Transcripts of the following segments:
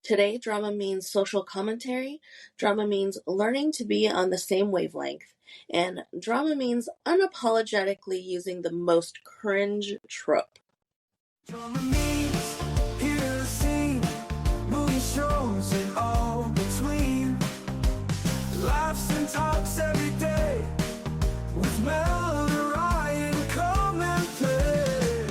Today, drama means social commentary, drama means learning to be on the same wavelength, and drama means unapologetically using the most cringe trope. Drama means here to sing, movie shows and all between. Laughs and talks every day with Mel and Ryan, come and play.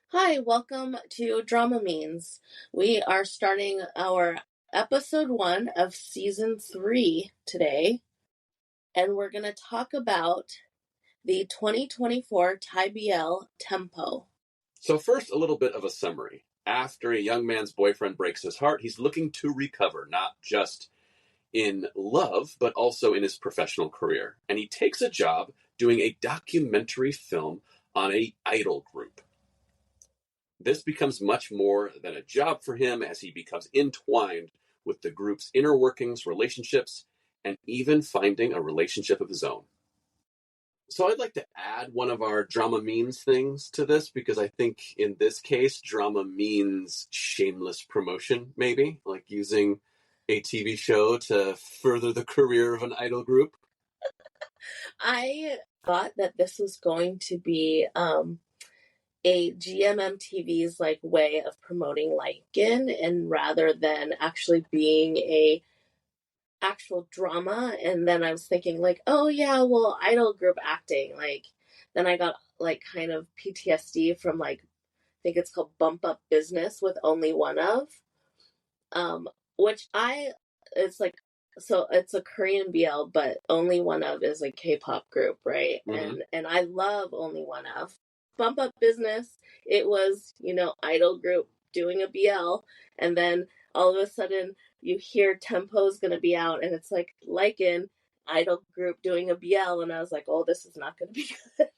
Hi, welcome to DramaMeans. We are starting our episode 1 of season 3 today, and we're going to talk about the 2024 TBL ThamePo. So first, a little bit of a summary. After a young man's boyfriend breaks his heart, he's looking to recover, not just in love, but also in his professional career. And he takes a job doing a documentary film on an idol group. This becomes much more than a job for him as he becomes entwined with the group's inner workings, relationships, and even finding a relationship of his own. So I'd like to add one of our drama means things to this, because I think in this case, drama means shameless promotion, maybe, like using a TV show to further the career of an idol group. I thought that this was going to be a GMMTV's like way of promoting Lykn, and rather than actually being a actual drama. And then I was thinking like, oh yeah, well, idol group acting, like then I got like kind of PTSD from like, I think it's called Bump Up Business with Only One Of, which it's like, so it's a Korean BL, but Only One Of is a K-pop group, right? Mm-hmm. And I love Only One Of. Bump Up Business, it was, idol group doing a BL, and then all of a sudden you hear ThamePo is going to be out, and it's like Lykn, idol group doing a BL, and I was like, oh, this is not going to be good.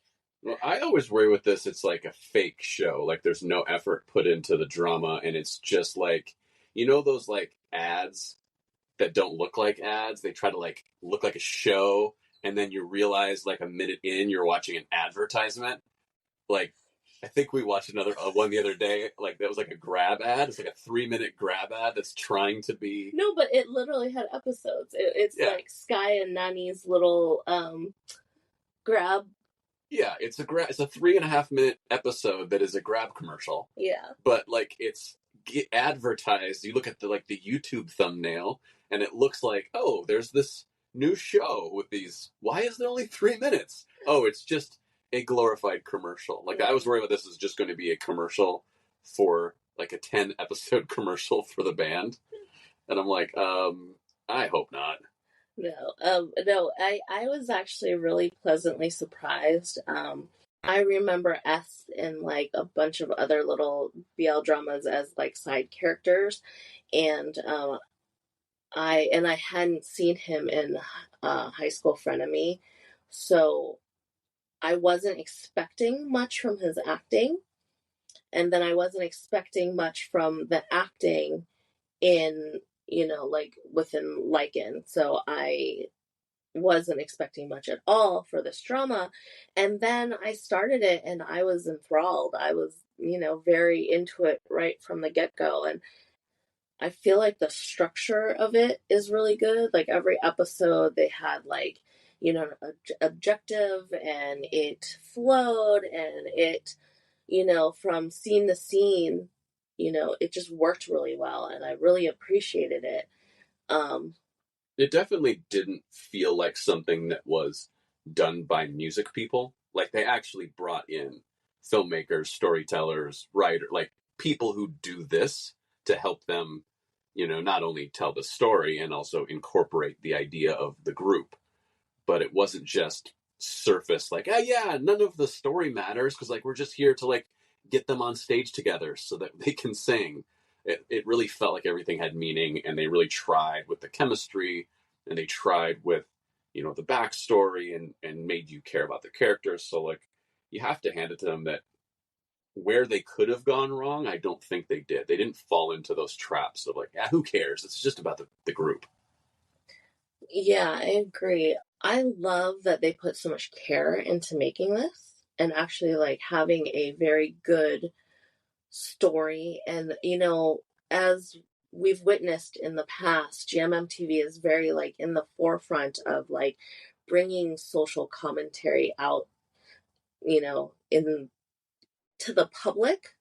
Well, I always worry with this, it's like a fake show. Like there's no effort put into the drama, and it's just like, those like ads that don't look like ads? They try to like look like a show, and then you realize like a minute in you're watching an advertisement. Like, I think we watched another one the other day. Like, that was like a grab ad. It's like a 3-minute grab ad that's trying to be... No, but it literally had episodes. It's like Sky and Nani's little grab. Yeah, it's a 3.5-minute episode that is a grab commercial. Yeah. But, like, it's advertised. You look at the YouTube thumbnail, and it looks like, oh, there's this new show with these... Why is it only 3 minutes? Oh, it's just a glorified commercial. Like, I was worried about this is just going to be a commercial for, like, a 10-episode commercial for the band. And I'm like, I hope not. No, I was actually really pleasantly surprised. I remember S in, like, a bunch of other little BL dramas as, like, side characters. And I hadn't seen him in High School Frenemy. So I wasn't expecting much from his acting, and then I wasn't expecting much from the acting in, like within Lykn. So I wasn't expecting much at all for this drama. And then I started it and I was enthralled. I was, very into it right from the get-go. And I feel like the structure of it is really good. Like every episode they had like, objective, and it flowed, and it, from scene to scene, it just worked really well, and I really appreciated it. It definitely didn't feel like something that was done by music people. Like they actually brought in filmmakers, storytellers, writers, like people who do this to help them, not only tell the story and also incorporate the idea of the group. But it wasn't just surface, like, oh yeah, none of the story matters, because like we're just here to like get them on stage together so that they can sing. It really felt like everything had meaning, and they really tried with the chemistry, and they tried with, the backstory, and made you care about the characters. So like, you have to hand it to them that where they could have gone wrong, I don't think they did. They didn't fall into those traps of like, who cares? It's just about the group. Yeah, I agree. I love that they put so much care into making this, and actually like having a very good story. And, as we've witnessed in the past, GMMTV is very like in the forefront of like bringing social commentary out, in to the public.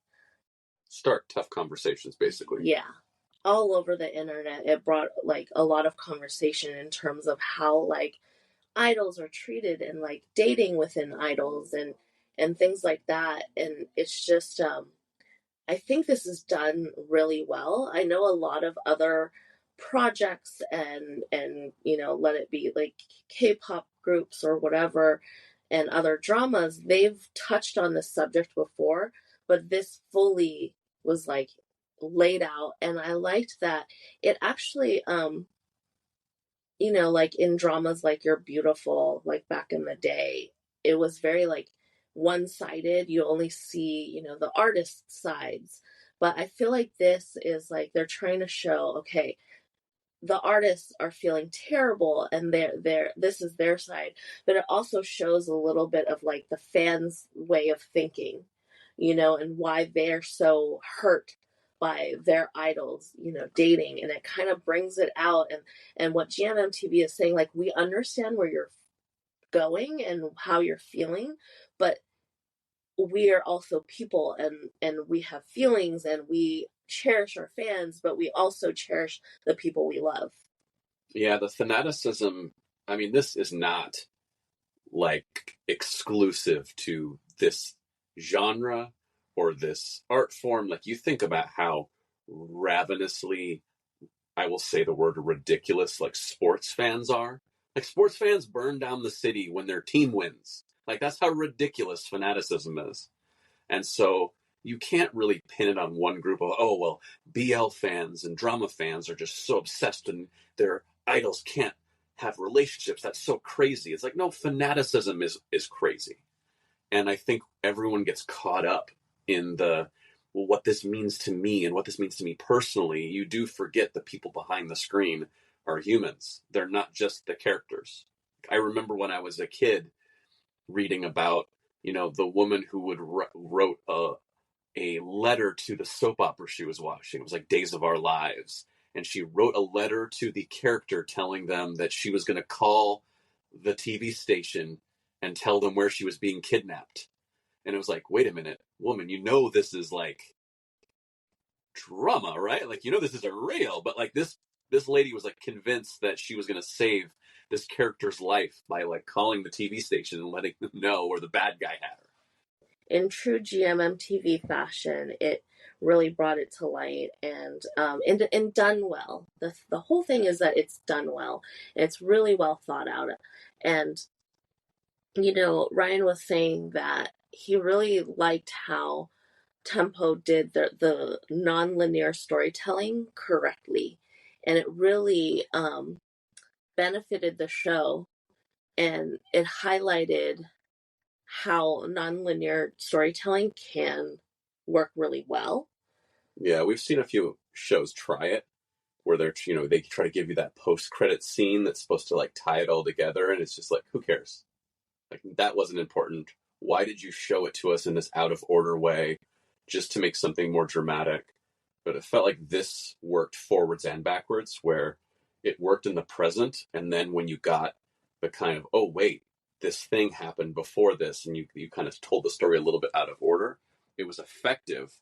Start tough conversations, basically. Yeah. All over the internet, it brought like a lot of conversation in terms of how like idols are treated and like dating within idols and things like that. And it's just I think this is done really well. I know a lot of other projects and let it be like K-pop groups or whatever and other dramas, they've touched on this subject before, but this fully was like laid out, and I liked that it actually like in dramas like You're Beautiful, like back in the day, it was very like one-sided. You only see, the artist sides. But I feel like this is like they're trying to show, okay, the artists are feeling terrible and this is their side, but it also shows a little bit of like the fans' way of thinking, and why they're so hurt by their idols, dating, and it kind of brings it out. And what GMMTV is saying, like, we understand where you're going and how you're feeling, but we are also people, and we have feelings, and we cherish our fans, but we also cherish the people we love. Yeah, the fanaticism, I mean, this is not like exclusive to this genre or this art form. Like, you think about how ravenously, I will say the word ridiculous, like sports fans are. Like, sports fans burn down the city when their team wins. Like, that's how ridiculous fanaticism is. And so you can't really pin it on one group of, oh, well, BL fans and drama fans are just so obsessed and their idols can't have relationships. That's so crazy. It's like, no, fanaticism is crazy. And I think everyone gets caught up in the, well, what this means to me and what this means to me personally. You do forget the people behind the screen are humans. They're not just the characters. I remember when I was a kid reading about, the woman who would wrote a letter to the soap opera she was watching. It was like Days of Our Lives. And she wrote a letter to the character telling them that she was going to call the TV station and tell them where she was being kidnapped. And it was like, wait a minute, woman, this is like drama, right? Like, this isn't real. But like this lady was like convinced that she was going to save this character's life by like calling the TV station and letting them know where the bad guy had her. In true GMMTV fashion, it really brought it to light and done well. The whole thing is that it's done well. It's really well thought out. And, Ryan was saying that he really liked how ThamePo did the non-linear storytelling correctly. And it really benefited the show, and it highlighted how nonlinear storytelling can work really well. Yeah, we've seen a few shows try it where they're, they try to give you that post-credit scene that's supposed to like tie it all together, and it's just like, who cares? Like, that wasn't important. Why did you show it to us in this out of order way just to make something more dramatic? But it felt like this worked forwards and backwards, where it worked in the present, and then when you got the kind of, oh wait, this thing happened before this, and you kind of told the story a little bit out of order, it was effective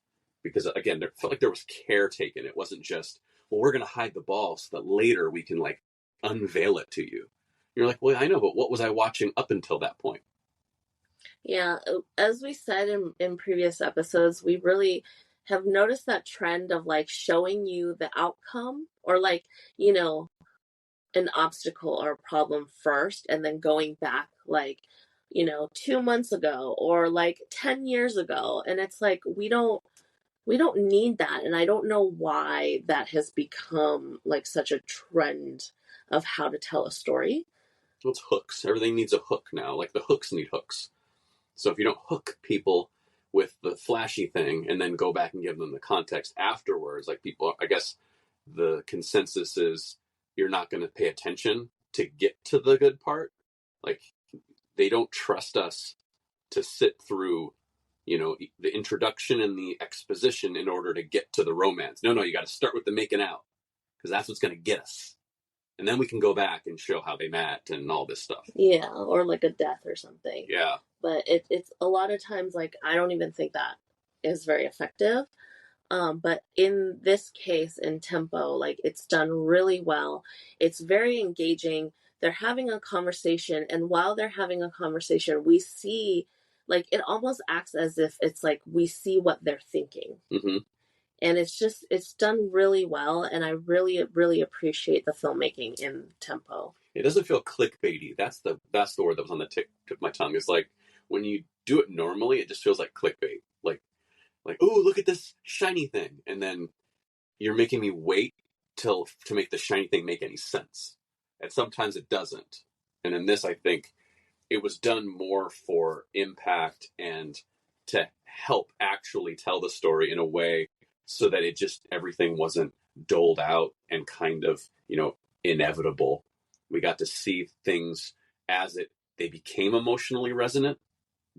because, again, it felt like there was care taken. It wasn't just, well, we're going to hide the ball so that later we can like unveil it to you. You're like, well, I know, but what was I watching up until that point? Yeah, as we said in previous episodes, we really have noticed that trend of like showing you the outcome, or like, an obstacle or a problem first, and then going back like, 2 months ago or like 10 years ago. And it's like, we don't need that. And I don't know why that has become like such a trend of how to tell a story. Well, it's hooks. Everything needs a hook now. Like, the hooks need hooks. So if you don't hook people with the flashy thing and then go back and give them the context afterwards, like, people, I guess the consensus is you're not going to pay attention to get to the good part. Like, they don't trust us to sit through the introduction and the exposition in order to get to the romance. No, you got to start with the making out, because that's what's going to get us. And then we can go back and show how they met and all this stuff. Yeah, or like a death or something. Yeah. But it's a lot of times, like, I don't even think that is very effective. But in this case, in ThamePo, like, it's done really well. It's very engaging. They're having a conversation, and while they're having a conversation, we see, like, it almost acts as if it's like we see what they're thinking. Mm-hmm. And it's done really well, and I really, really appreciate the filmmaking in ThamePo. It doesn't feel clickbaity. That's the word that was on the tip of my tongue. Is like, when you do it normally, it just feels like clickbait. Like, oh, look at this shiny thing. And then you're making me wait to make the shiny thing make any sense. And sometimes it doesn't. And in this, I think it was done more for impact and to help actually tell the story in a way so that everything wasn't doled out and kind of, inevitable. We got to see things as they became emotionally resonant.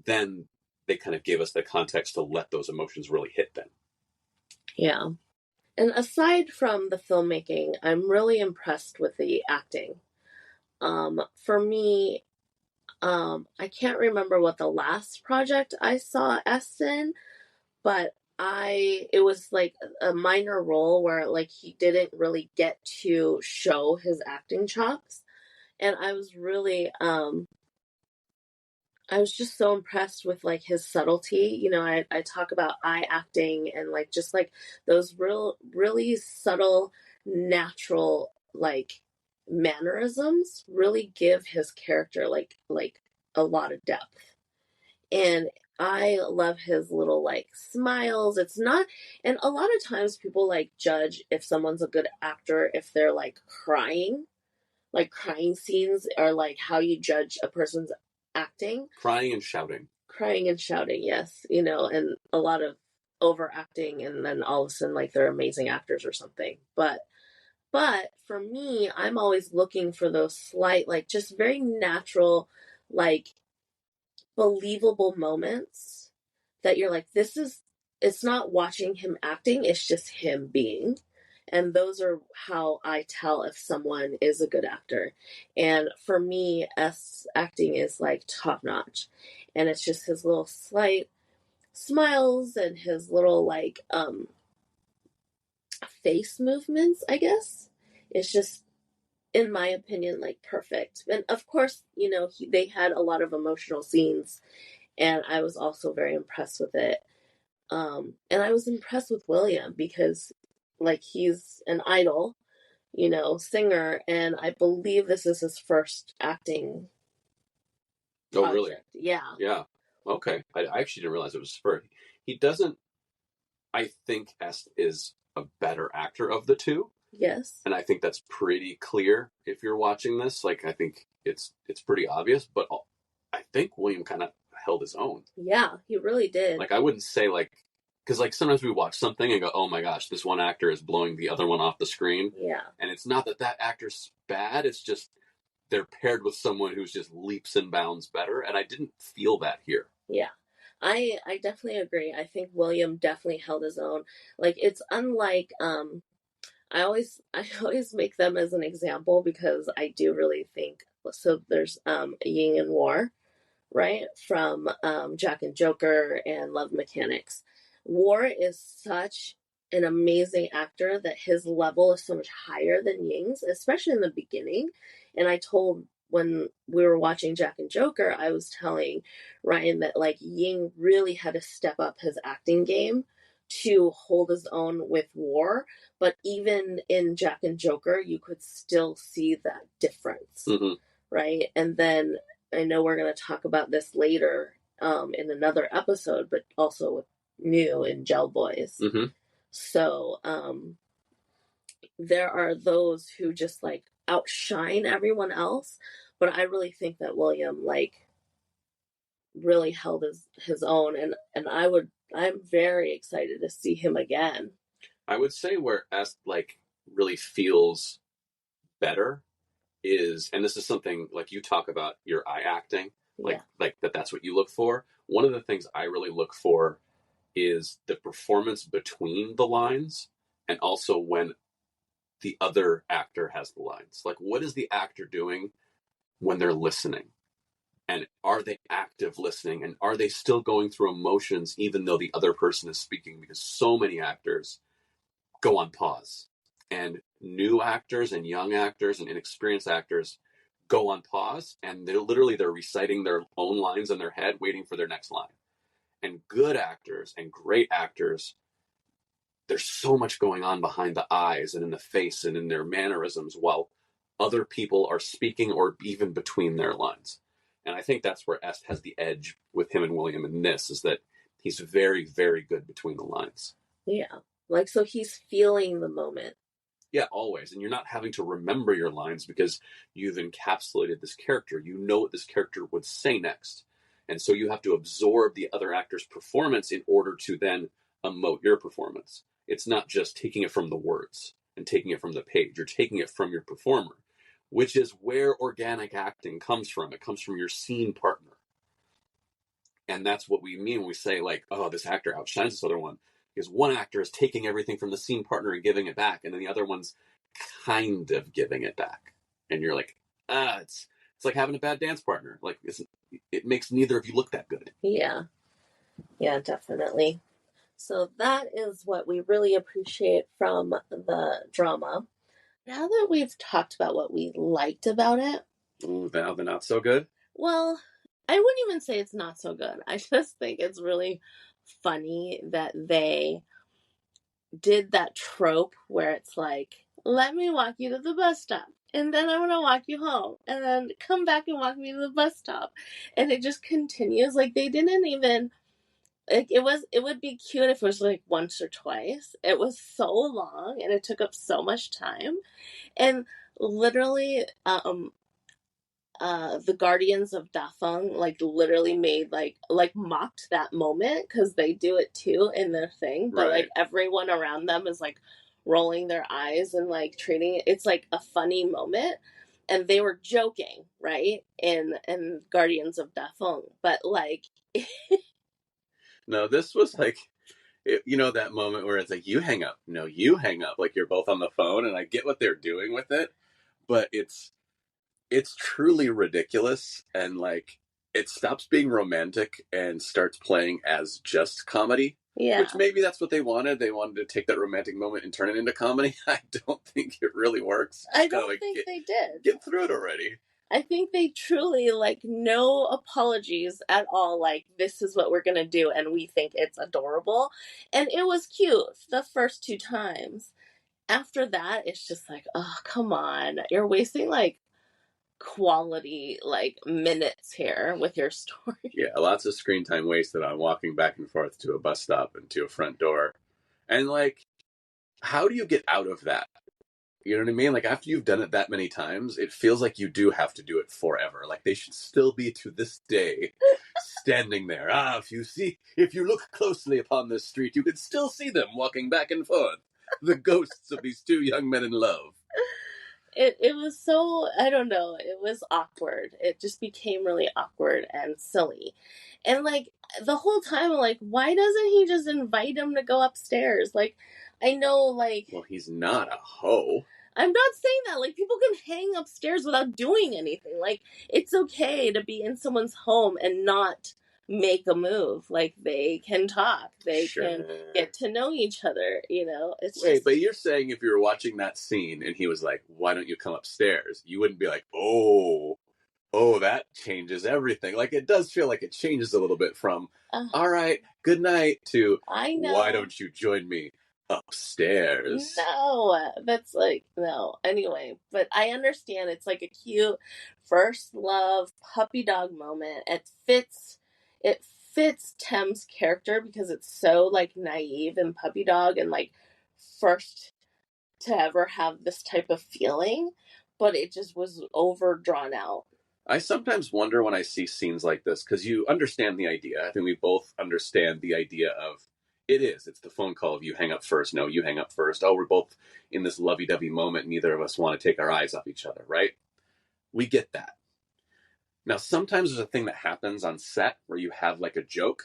Then they kind of gave us the context to let those emotions really hit them. Yeah. And aside from the filmmaking, I'm really impressed with the acting. For me, I can't remember what the last project I saw S in, but it was like a minor role where, like, he didn't really get to show his acting chops. And I was really, I was just so impressed with, like, his subtlety. I talk about eye acting and, like, just like those really subtle, natural, like, mannerisms really give his character like a lot of depth. And I love his little, like, smiles. It's not, and a lot of times people, like, judge if someone's a good actor if they're, like, crying. Like, crying scenes are, like, how you judge a person's acting. Crying and shouting, yes. And a lot of overacting, and then all of a sudden, like, they're amazing actors or something. But for me, I'm always looking for those slight, like, just very natural, like, believable moments that you're like, it's not watching him acting, it's just him being. And those are how I tell if someone is a good actor. And for me, S acting is, like, top notch. And it's just his little slight smiles and his little, like, face movements, I guess. It's just, in my opinion, like, perfect. And of course, they had a lot of emotional scenes, and I was also very impressed with it. And I was impressed with William because, like, he's an idol, singer, and I believe this is his first acting project. Oh, really? Yeah. Yeah. Okay. I actually didn't realize it was first. He doesn't, I think S is a better actor of the two. Yes. And I think that's pretty clear if you're watching this. Like, I think it's pretty obvious, but I think William kind of held his own. Yeah, he really did. Like, I wouldn't say, like, because, like, sometimes we watch something and go, oh my gosh, this one actor is blowing the other one off the screen. Yeah. And it's not that actor's bad. It's just they're paired with someone who's just leaps and bounds better. And I didn't feel that here. Yeah. I definitely agree. I think William definitely held his own. Like, it's unlike, I always make them as an example because I do really think, so there's Yin and War, right? From Jack and Joker and Love Mechanics. War is such an amazing actor that his level is so much higher than Ying's, especially in the beginning. And when we were watching Jack and Joker, I was telling Ryan that, like, Ying really had to step up his acting game to hold his own with War. But even in Jack and Joker, you could still see that difference, right? And then I know we're going to talk about this later in another episode, but also with Mew and Gel Boys. So there are those who just, like, outshine everyone else, but I really think that William, like, really held his own, and I'm very excited to see him again. I would say where S, like, really feels better is, and this is something, like, you talk about your eye acting. like that's what you look for. One of the things I really look for is the performance between the lines, and also when the other actor has the lines. Like, what is the actor doing when they're listening? And are they active listening? And are they still going through emotions even though the other person is speaking? Because so many actors go on pause. And new actors and young actors and inexperienced actors go on pause, and they're reciting their own lines in their head, waiting for their next line. And good actors and great actors, there's so much going on behind the eyes and in the face and in their mannerisms while other people are speaking or even between their lines. And I think that's where Est has the edge with him and William in this, is that he's very, very good between the lines. Yeah. Like, so he's feeling the moment. Yeah, always. And you're not having to remember your lines because you've encapsulated this character. You know what this character would say next. And so you have to absorb the other actor's performance in order to then emote your performance. It's not just taking it from the words and taking it from the page. You're taking it from your performer, which is where organic acting comes from. It comes from your scene partner. And that's what we mean when we say, like, oh, this actor outshines this other one. Because one actor is taking everything from the scene partner and giving it back, and then the other one's kind of giving it back. And you're like, it's like having a bad dance partner. Like, it makes neither of you look that good. Yeah. Yeah, definitely. So that is what we really appreciate from the drama. Now that we've talked about what we liked about it. Ooh, now the not so good? Well, I wouldn't even say it's not so good. I just think it's really funny that they did that trope where it's like, let me walk you to the bus stop, and then I'm going to walk you home, and then come back and walk me to the bus stop. And it just continues. Like, they didn't even, like, it would be cute if it was like once or twice. It was so long, and it took up so much time. And literally, the Guardians of Dafeng like literally made like mocked that moment, because they do it too in their thing, but like everyone around them is like rolling their eyes and like treating it's like a funny moment, and they were joking, right, in Guardians of Dafeng, but like no, this was like, that moment where it's like, you hang up, no, you hang up, like you're both on the phone, and I get what they're doing with it, but it's truly ridiculous, and like it stops being romantic and starts playing as just comedy. Yeah. Which maybe that's what they wanted. They wanted to take that romantic moment and turn it into comedy. I don't think it really works. I don't think they did. Get through it already. I think they truly, like, no apologies at all. Like, this is what we're going to do, and we think it's adorable. And it was cute the first 2 times. After that, it's just like, oh, come on. You're wasting, like, quality, like, minutes here with your story. Yeah, lots of screen time wasted on walking back and forth to a bus stop and to a front door. And, like, how do you get out of that? You know what I mean? Like, after you've done it that many times, it feels like you do have to do it forever. Like, they should still be, to this day, standing there. If you look closely upon this street, you can still see them walking back and forth. The ghosts of these 2 young men in love. It was so, I don't know, it was awkward. It just became really awkward and silly. And, like, the whole time, I'm like, why doesn't he just invite him to go upstairs? Like, I know, like... Well, he's not a hoe. I'm not saying that. Like, people can hang upstairs without doing anything. Like, it's okay to be in someone's home and not make a move. Like, they can talk. They can get to know each other, you know? Wait, but you're saying if you were watching that scene and he was like, why don't you come upstairs? You wouldn't be like, oh, that changes everything. Like, it does feel like it changes a little bit from, all right, good night, to, I know. Why don't you join me upstairs? No, that's like, no. Anyway, but I understand it's like a cute first love puppy dog moment. It fits Tem's character because it's so like naive and puppy dog and like first to ever have this type of feeling, but it just was over drawn out. I sometimes wonder when I see scenes like this, because you understand the idea. I think we both understand the idea of it's the phone call of you hang up first. No, you hang up first. Oh, we're both in this lovey-dovey moment. Neither of us want to take our eyes off each other, right? We get that. Now, sometimes there's a thing that happens on set where you have like a joke,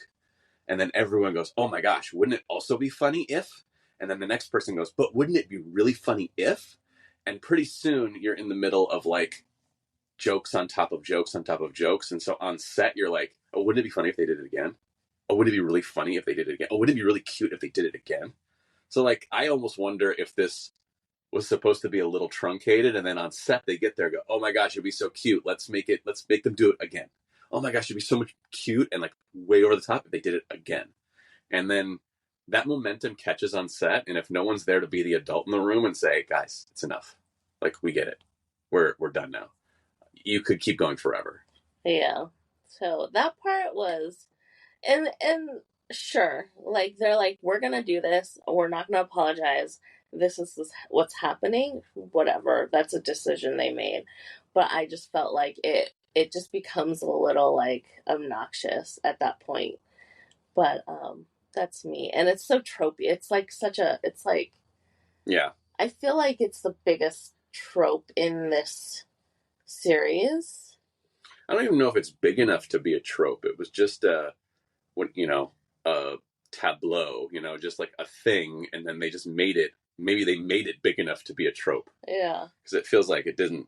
and then everyone goes, oh my gosh, wouldn't it also be funny if? And then the next person goes, but wouldn't it be really funny if? And pretty soon you're in the middle of like jokes on top of jokes on top of jokes. And so on set, you're like, oh, wouldn't it be funny if they did it again? Oh, would it be really funny if they did it again? Oh, would it be really cute if they did it again? So like, I almost wonder if this was supposed to be a little truncated, and then on set they get there and go, oh my gosh, it'd be so cute. Let's make them do it again. Oh my gosh, it'd be so much cute and like way over the top if they did it again. And then that momentum catches on set, and if no one's there to be the adult in the room and say, guys, it's enough. Like, we get it. We're done now. You could keep going forever. Yeah. So that part was, and sure, like they're like, we're gonna do this. We're not gonna apologize. This is what's happening. Whatever. That's a decision they made. But I just felt like it just becomes a little like obnoxious at that point. But that's me, and it's so tropey. It's like it's like, yeah. I feel like it's the biggest trope in this series. I don't even know if it's big enough to be a trope. It was just a tableau, just like a thing, and then they just made it. Maybe they made it big enough to be a trope. Yeah. Because it feels like it didn't.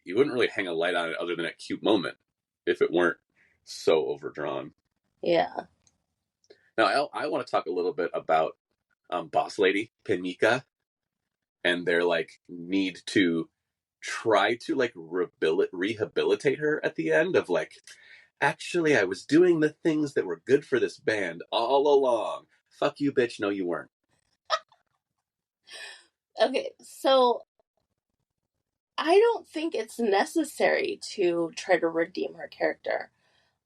You wouldn't really hang a light on it other than a cute moment if it weren't so overdrawn. Yeah. Now, I want to talk a little bit about Boss Lady, Pemika, and their like need to try to like rehabilitate her at the end of like, actually, I was doing the things that were good for this band all along. Fuck you, bitch. No, you weren't. Okay, so I don't think it's necessary to try to redeem her character.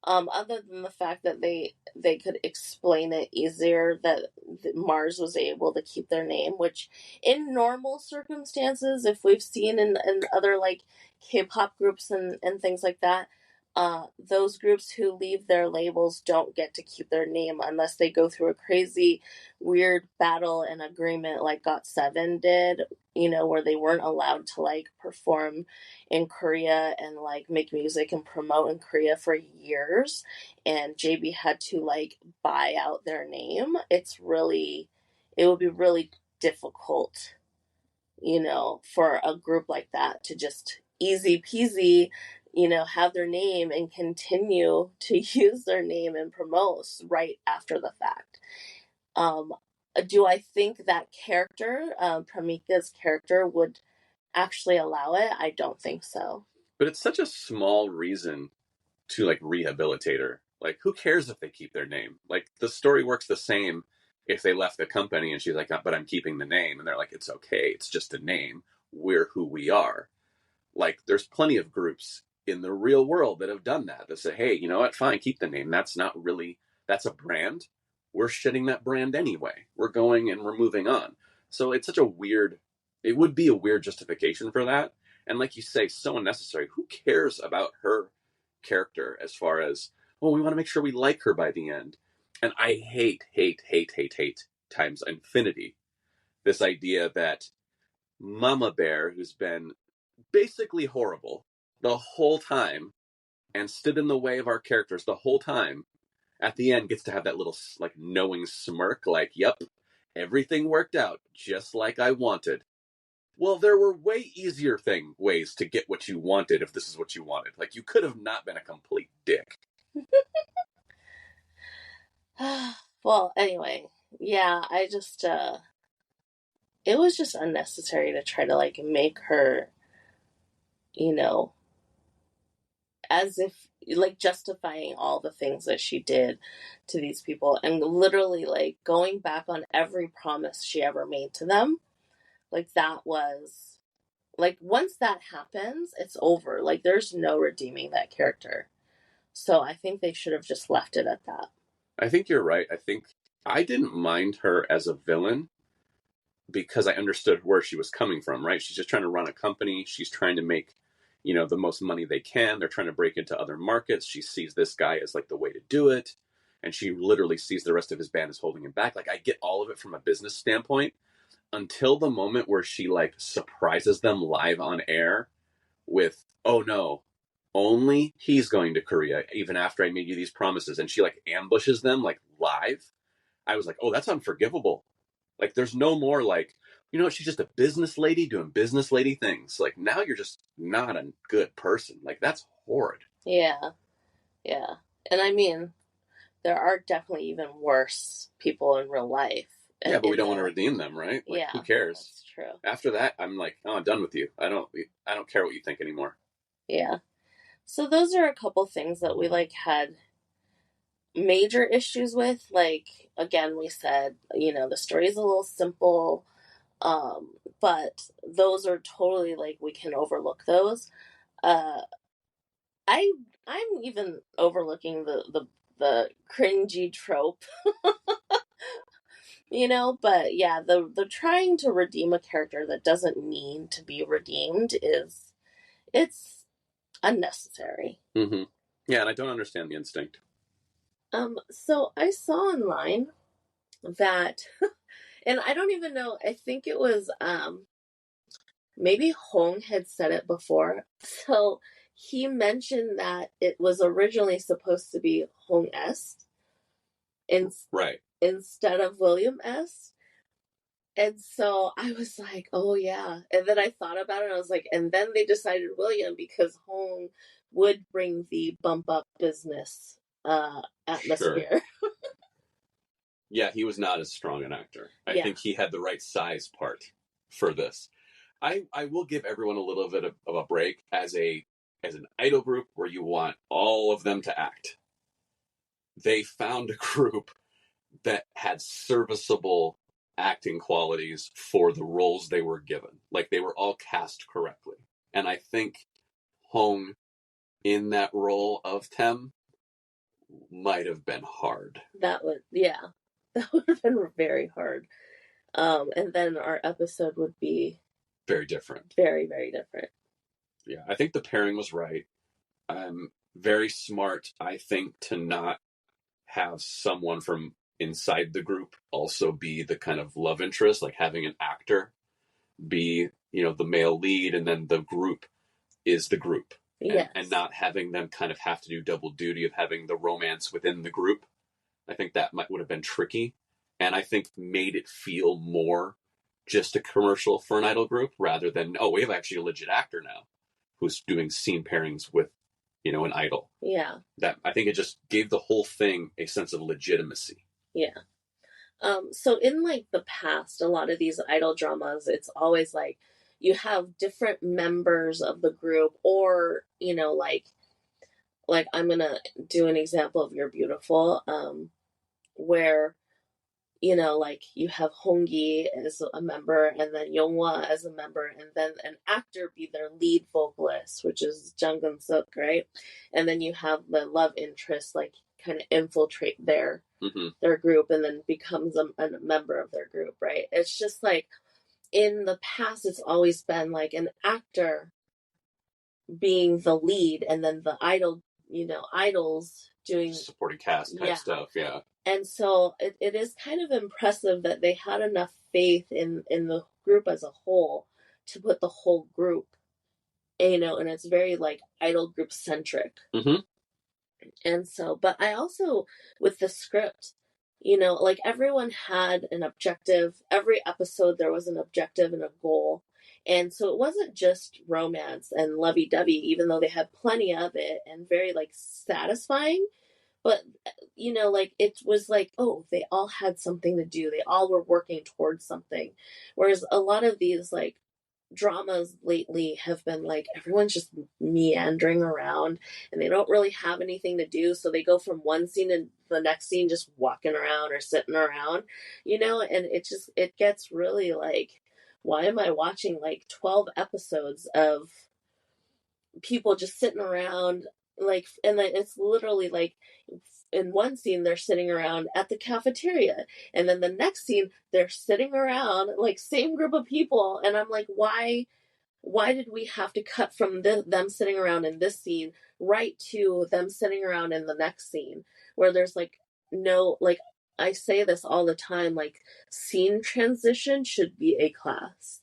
Other than the fact that they could explain it easier, that Mars was able to keep their name, which in normal circumstances, if we've seen in other like K-pop groups and things like that, those groups who leave their labels don't get to keep their name unless they go through a crazy weird battle and agreement like GOT7 did, where they weren't allowed to like perform in Korea and like make music and promote in Korea for years, and JB had to like buy out their name. It would be really difficult, for a group like that to just easy peasy, have their name and continue to use their name and promote right after the fact. Do I think that character, Pramika's character, would actually allow it? I don't think so. But it's such a small reason to like rehabilitate her. Like, who cares if they keep their name? Like, the story works the same if they left the company and she's like, but I'm keeping the name. And they're like, it's okay. It's just a name. We're who we are. Like, there's plenty of groups in the real world that have done that say, hey, you know what? Fine, keep the name. That's a brand. We're shitting that brand anyway. We're going and we're moving on. So it's it would be a weird justification for that. And like you say, so unnecessary. Who cares about her character as far as, we want to make sure we like her by the end. And I hate times infinity this idea that Mama Bear, who's been basically horrible the whole time and stood in the way of our characters the whole time, at the end gets to have that little like knowing smirk, like, yep, everything worked out just like I wanted. Well, there were way easier ways to get what you wanted if this is what you wanted. Like, you could have not been a complete dick. Well, anyway, yeah, I just, it was just unnecessary to try to, like, make her, as if, like, justifying all the things that she did to these people and literally, like, going back on every promise she ever made to them. Like, that was, like, once that happens, it's over. Like, there's no redeeming that character. So I think they should have just left it at that. I think you're right. I think I didn't mind her as a villain because I understood where she was coming from, right? She's just trying to run a company. She's trying to make, the most money they can. They're trying to break into other markets. She sees this guy as like the way to do it. And she literally sees the rest of his band as holding him back. Like, I get all of it from a business standpoint until the moment where she like surprises them live on air with, oh no, only he's going to Korea, even after I made you these promises. And she like ambushes them like live. I was like, oh, that's unforgivable. Like, there's no more like, you know, she's just a business lady doing business lady things. Like, now you're just not a good person. Like, that's horrid. Yeah. Yeah. And I mean, there are definitely even worse people in real life. Yeah, but we don't want to redeem them, right? Like, yeah, who cares? That's true. After that, I'm like, oh, I'm done with you. I don't care what you think anymore. Yeah. So those are a couple things that we like had major issues with. Like, again, we said, you know, the story is a little simple, but those are totally like, we can overlook those. I'm even overlooking the cringy trope. You know, but yeah, the trying to redeem a character that doesn't need to be redeemed it's unnecessary. Mm-hmm. Yeah, and I don't understand the instinct. So I saw online that, and I don't even know, I think it was, maybe Hong had said it before. So he mentioned that it was originally supposed to be Hong Est right. instead of William Est. And so I was like, oh yeah. And then I thought about it and I was like, and then they decided William because Hong would bring the bump up business atmosphere. Sure. Yeah, he was not as strong an actor. I think he had the right size part for this. I will give everyone a little bit of a break as an idol group where you want all of them to act. They found a group that had serviceable acting qualities for the roles they were given. Like, they were all cast correctly. And I think Hong in that role of Tem might have been hard. That would have been very hard. And then our episode would be very different. Very, very different. Yeah, I think the pairing was right. Very smart, I think, to not have someone from inside the group also be the kind of love interest, like having an actor be, you know, the male lead, and then the group is the group. Yes. And not having them kind of have to do double duty of having the romance within the group. I think that would have been tricky, and I think made it feel more just a commercial for an idol group rather than, oh, we have actually a legit actor now who's doing scene pairings with, you know, an idol. Yeah. That, I think it just gave the whole thing a sense of legitimacy. Yeah. So in like the past, a lot of these idol dramas, it's always like you have different members of the group, or, you know, like I'm gonna do an example of You're Beautiful, where, you know, like you have Hongyi as a member, and then Yonghwa as a member, and then an actor be their lead vocalist, which is Jung Gun-suk, right? And then you have the love interest like kind of infiltrate their group and then becomes a member of their group, right? It's just like in the past, it's always been like an actor being the lead, and then the idols doing supporting cast type stuff, yeah. And so it is kind of impressive that they had enough faith in the group as a whole to put the whole group, you know, and it's very like idol group centric. Mm-hmm. And so, but I also, with the script, you know, like everyone had an objective. Every episode there was an objective and a goal. And so it wasn't just romance and lovey-dovey, even though they had plenty of it and very like satisfying. But, you know, like, it was like, oh, they all had something to do. They all were working towards something. Whereas a lot of these, like, dramas lately have been like, everyone's just meandering around and they don't really have anything to do. So they go from one scene to the next scene just walking around or sitting around, you know, and it gets really like, why am I watching like 12 episodes of people just sitting around? Like, and then it's literally like in one scene they're sitting around at the cafeteria, and then the next scene they're sitting around like same group of people, and I'm like, why did we have to cut from them sitting around in this scene right to them sitting around in the next scene where there's like no, like, I say this all the time, like, scene transition should be a class.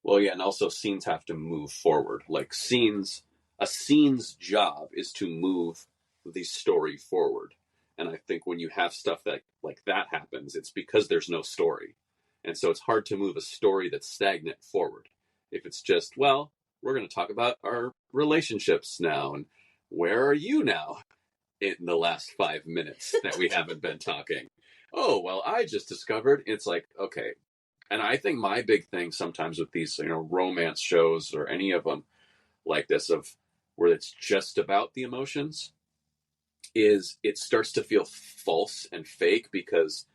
Well, yeah, and also scenes have to move forward. Like, scenes a scene's job is to move the story forward. And I think when you have stuff that like that happens, it's because there's no story. And so it's hard to move a story that's stagnant forward. If it's just, well, we're going to talk about our relationships now, and where are you now in the last 5 minutes that we haven't been talking? Oh, well, I just discovered. It's like, okay. And I think my big thing sometimes with these, romance shows or any of them like this, of where it's just about the emotions, is it starts to feel false and fake, because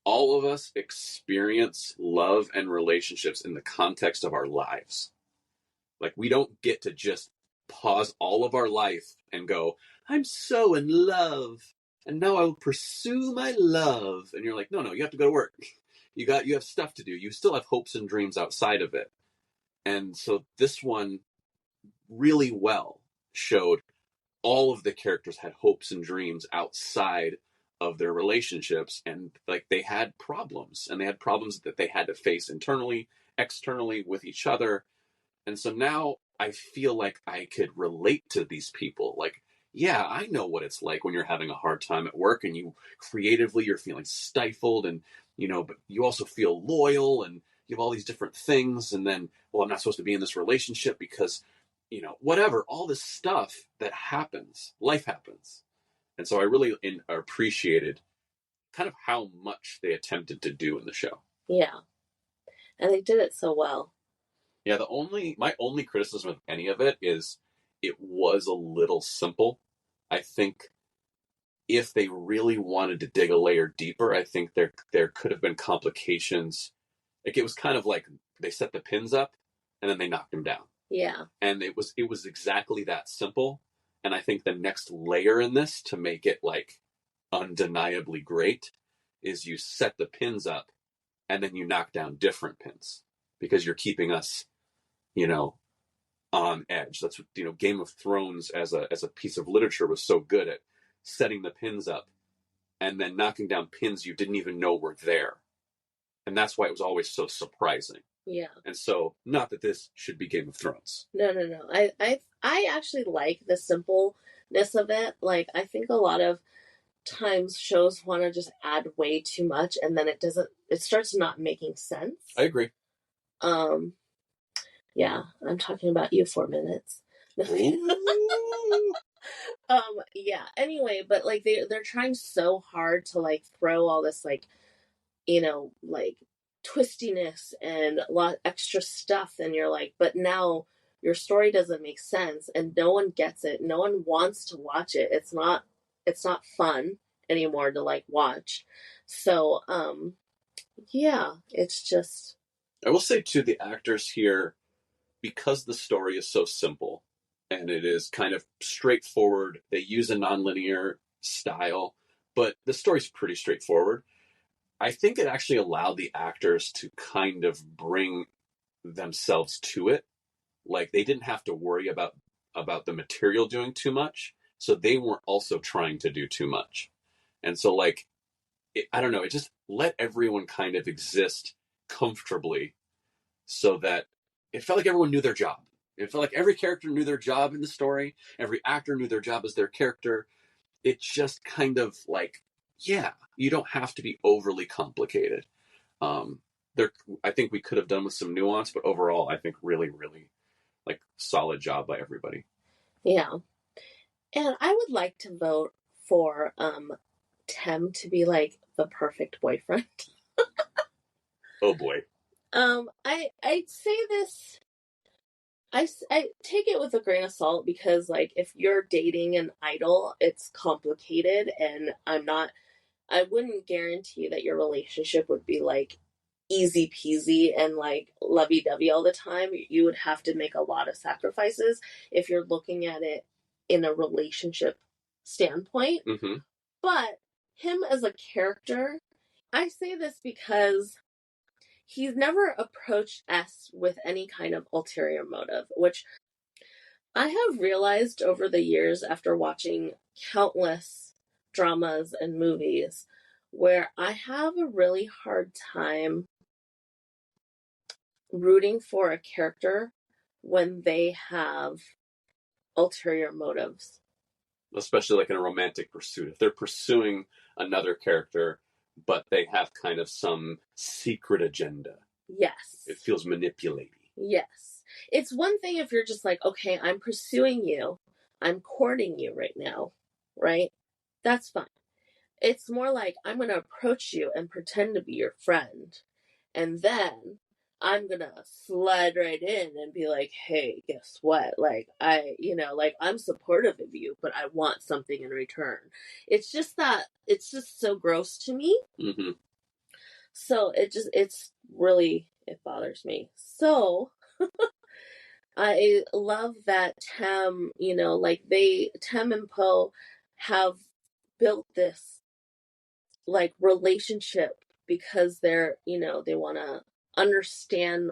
all of us experience love and relationships in the context of our lives. Like, we don't get to just pause all of our life and go, I'm so in love, and now I will pursue my love. And you're like, no, you have to go to work. You have stuff to do. You still have hopes and dreams outside of it. And so this one really well showed all of the characters had hopes and dreams outside of their relationships, and like they had problems, and they had problems that they had to face internally, externally, with each other. And so now I feel like I could relate to these people. Like, yeah, I know what it's like when you're having a hard time at work and you creatively, you're feeling stifled, and but you also feel loyal, and you have all these different things. And then, well, I'm not supposed to be in this relationship because whatever, all this stuff that happens, life happens. And so I really appreciated kind of how much they attempted to do in the show. Yeah. And they did it so well. Yeah, my only criticism of any of it is it was a little simple. I think if they really wanted to dig a layer deeper, I think there could have been complications. Like, it was kind of like they set the pins up and then they knocked them down. Yeah. And it was exactly that simple. And I think the next layer in this, to make it like undeniably great, is you set the pins up and then you knock down different pins, because you're keeping us, on edge. That's what, Game of Thrones as a piece of literature was so good at setting the pins up and then knocking down pins you didn't even know were there. And that's why it was always so surprising. Yeah. And so, not that this should be Game of Thrones. No. I actually like the simpleness of it. Like, I think a lot of times shows want to just add way too much, and then it starts not making sense. I agree. Yeah, I'm talking about you 4 minutes. Yeah. Anyway, but like they're trying so hard to like throw all this like, like twistiness and a lot extra stuff, and you're like, but now your story doesn't make sense and no one gets it. No one wants to watch it. It's not fun anymore to like watch. So yeah, it's just, I will say too, the actors here, because the story is so simple and it is kind of straightforward, they use a nonlinear style, but the story's pretty straightforward. I think it actually allowed the actors to kind of bring themselves to it. Like, they didn't have to worry about the material doing too much, so they weren't also trying to do too much. And so, like, I don't know, it just let everyone kind of exist comfortably, so that it felt like everyone knew their job. It felt like every character knew their job in the story. Every actor knew their job as their character. It just kind of like, yeah, you don't have to be overly complicated. I think we could have done with some nuance, but overall, I think really, really like solid job by everybody. yeah. And I would like to vote for Tem to be like the perfect boyfriend. Oh boy. I'd say this. I take it with a grain of salt, because like if you're dating an idol, it's complicated, and I wouldn't guarantee that your relationship would be like easy peasy and like lovey-dovey all the time. You would have to make a lot of sacrifices if you're looking at it in a relationship standpoint. Mm-hmm. But him as a character, I say this because he's never approached S with any kind of ulterior motive, which I have realized over the years after watching countless dramas and movies, where I have a really hard time rooting for a character when they have ulterior motives. Especially like in a romantic pursuit. If they're pursuing another character, but they have kind of some secret agenda. Yes. It feels manipulating. Yes. It's one thing if you're just like, okay, I'm pursuing you. I'm courting you right now. Right? That's fine. It's more like I'm going to approach you and pretend to be your friend. And then I'm going to slide right in and be like, hey, guess what? Like, I'm supportive of you, but I want something in return. It's just so gross to me. Mm-hmm. So it bothers me. So I love that Tem and Po have built this like relationship because they want to understand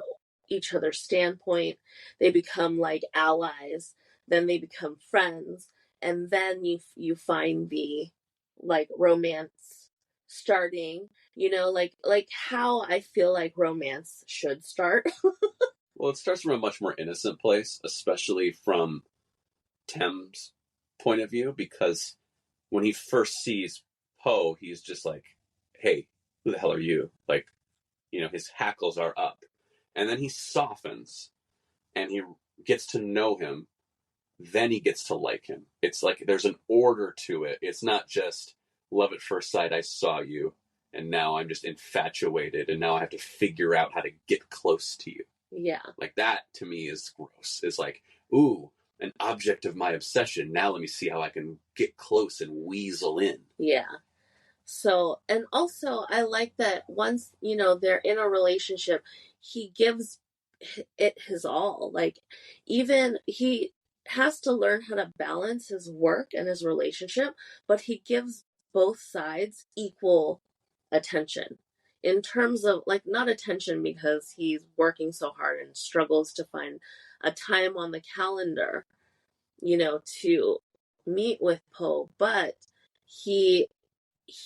each other's standpoint. They become like allies, then they become friends, and then you find the like romance starting, like how I feel like romance should start. Well, it starts from a much more innocent place, especially from Tem's point of view, because when he first sees Poe, he's just like, hey, who the hell are you? Like, his hackles are up. And then he softens and he gets to know him. Then he gets to like him. It's like there's an order to it. It's not just love at first sight, I saw you, and now I'm just infatuated, and now I have to figure out how to get close to you. Yeah. Like that, to me, is gross. It's like, ooh, an object of my obsession. Now let me see how I can get close and weasel in. Yeah. So, and also I like that once, they're in a relationship, he gives it his all. Like, even he has to learn how to balance his work and his relationship, but he gives both sides equal attention. In terms of, like, not attention because he's working so hard and struggles to find a time on the calendar, to meet with Poe, but he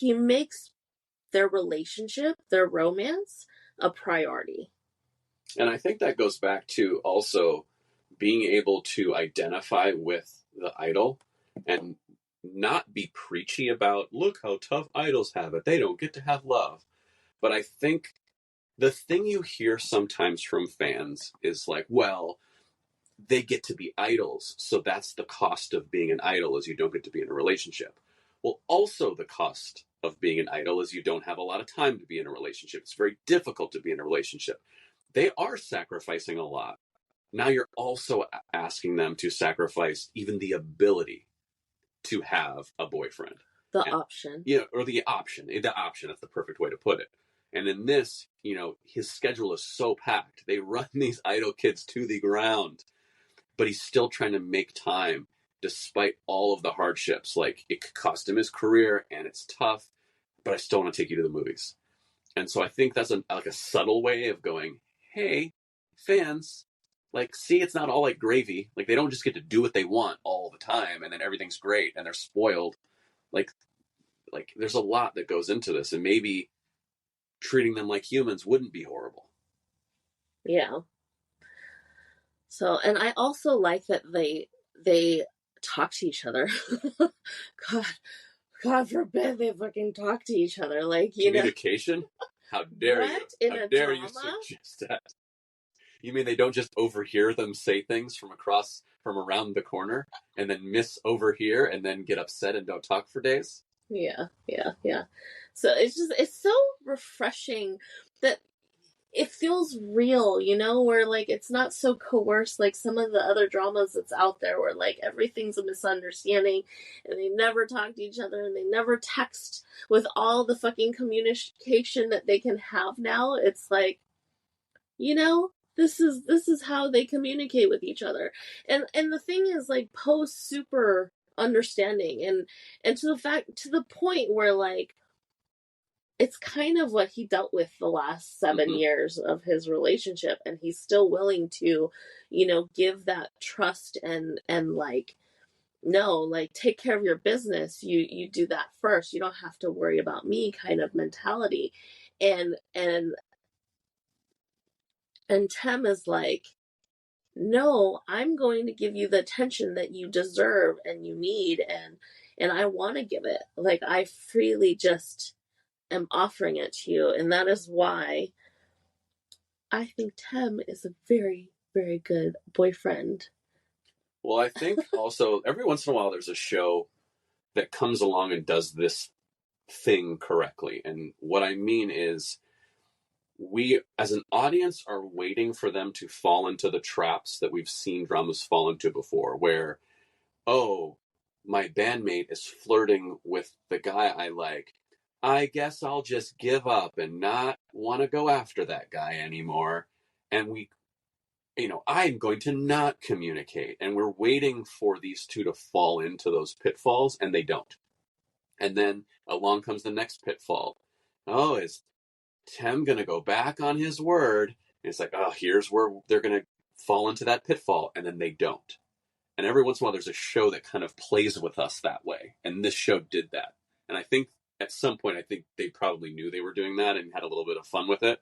makes their relationship, their romance, a priority. And I think that goes back to also being able to identify with the idol and not be preachy about, look how tough idols have it. They don't get to have love. But I think the thing you hear sometimes from fans is like, well, they get to be idols, so that's the cost of being an idol, is you don't get to be in a relationship. Well, also the cost of being an idol is you don't have a lot of time to be in a relationship. It's very difficult to be in a relationship. They are sacrificing a lot. Now you're also asking them to sacrifice even the ability to have a boyfriend. Option. Or the option. The option, that's the perfect way to put it. And in this, his schedule is so packed. They run these idol kids to the ground. But he's still trying to make time despite all of the hardships. Like, it could cost him his career and it's tough, but I still want to take you to the movies. And so I think that's a subtle way of going, hey, fans, like, see, it's not all like gravy. Like, they don't just get to do what they want all the time and then everything's great and they're spoiled. Like there's a lot that goes into this, and maybe treating them like humans wouldn't be horrible. Yeah. So, and I also like that they talk to each other. God forbid they fucking talk to each other. Like, communication? How dare you? How dare you suggest that? You mean they don't just overhear them say things from around the corner and then miss overhear and then get upset and don't talk for days? Yeah. So it's so refreshing that it feels real, where like it's not so coerced like some of the other dramas that's out there where like everything's a misunderstanding and they never talk to each other and they never text with all the fucking communication that they can have now. It's like, this is how they communicate with each other. And the thing is, like, Poe's super understanding and to the point where like it's kind of what he dealt with the last 7 years of his relationship, and he's still willing to, give that trust and like, no, like, take care of your business. You do that first. You don't have to worry about me kind of mentality. And Tem is like, no, I'm going to give you the attention that you deserve and you need, and I want to give it. Like, I freely just am offering it to you, and that is why I think Tem is a very, very good boyfriend. Well, I think also every once in a while there's a show that comes along and does this thing correctly. And what I mean is, we as an audience are waiting for them to fall into the traps that we've seen dramas fall into before, where, oh, my bandmate is flirting with the guy I like. I guess I'll just give up and not want to go after that guy anymore. And I'm going to not communicate. And we're waiting for these two to fall into those pitfalls, and they don't. And then along comes the next pitfall. Oh, is Tem going to go back on his word? And it's like, oh, here's where they're going to fall into that pitfall. And then they don't. And every once in a while, there's a show that kind of plays with us that way. And this show did that. And I think at some point, I think they probably knew they were doing that and had a little bit of fun with it.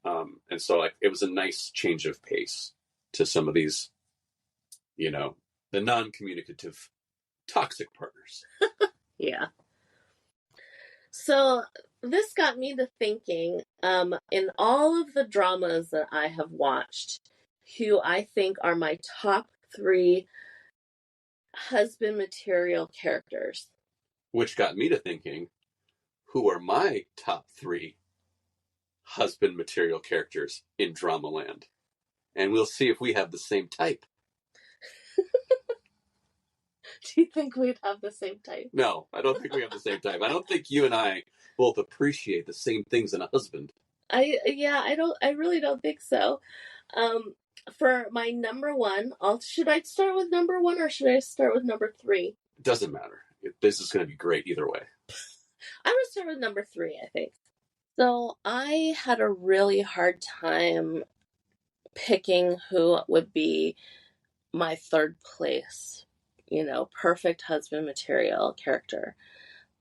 And so it was a nice change of pace to some of these, the non-communicative toxic partners. Yeah. So this got me to thinking, in all of the dramas that I have watched, who I think are my top 3 husband material characters. Which got me to thinking, who are my top 3 husband material characters in Dramaland? And we'll see if we have the same type. Do you think we'd have the same type? No, I don't think we have the same type. I don't think you and I both appreciate the same things in a husband. I really don't think so. For my number 1, should I start with number 1 or should I start with number 3? It doesn't matter. This is going to be great either way. I'm going to start with number 3, I think. So I had a really hard time picking who would be my 3rd place, perfect husband material character.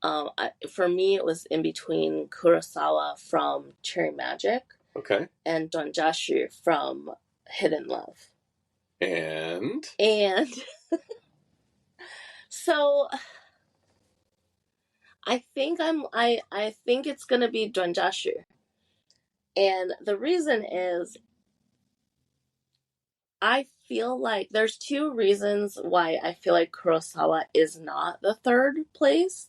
For me, it was in between Kurosawa from Cherry Magic, okay, and Donjashu from Hidden Love. And so I think I think it's gonna be Donjashu, and the reason is, I feel like there's 2 reasons why I feel like Kurosawa is not the 3rd place.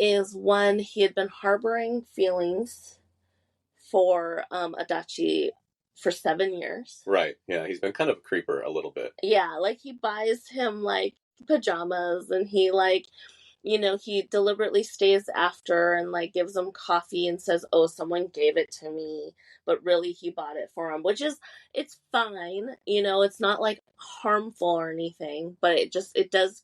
Is one, he had been harboring feelings for Adachi for 7 years. Right, yeah, he's been kind of a creeper a little bit. Yeah, like he buys him like pajamas, and he he deliberately stays after and like gives him coffee and says, oh, someone gave it to me, but really he bought it for him, which is, it's fine, it's not like harmful or anything, but it does,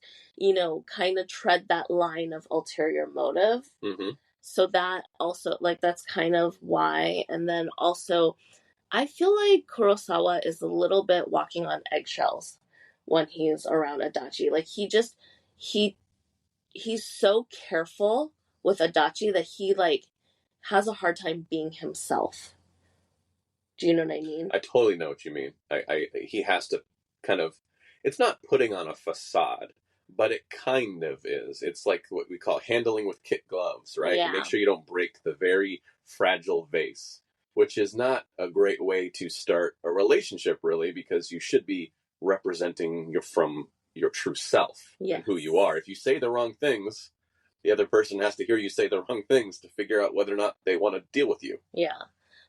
kind of tread that line of ulterior motive. Mm-hmm. So that also, like, that's kind of why. And then also, I feel like Kurosawa is a little bit walking on eggshells when he's around Adachi. Like, he's so careful with Adachi that he like has a hard time being himself. Do you know what I mean? I totally know what you mean. He has to kind of, it's not putting on a facade, but it kind of is. It's like what we call handling with kid gloves, right? Yeah. Make sure you don't break the very fragile vase, which is not a great way to start a relationship, really, because you should be representing your true self, yes, and who you are. If you say the wrong things, the other person has to hear you say the wrong things to figure out whether or not they want to deal with you. Yeah.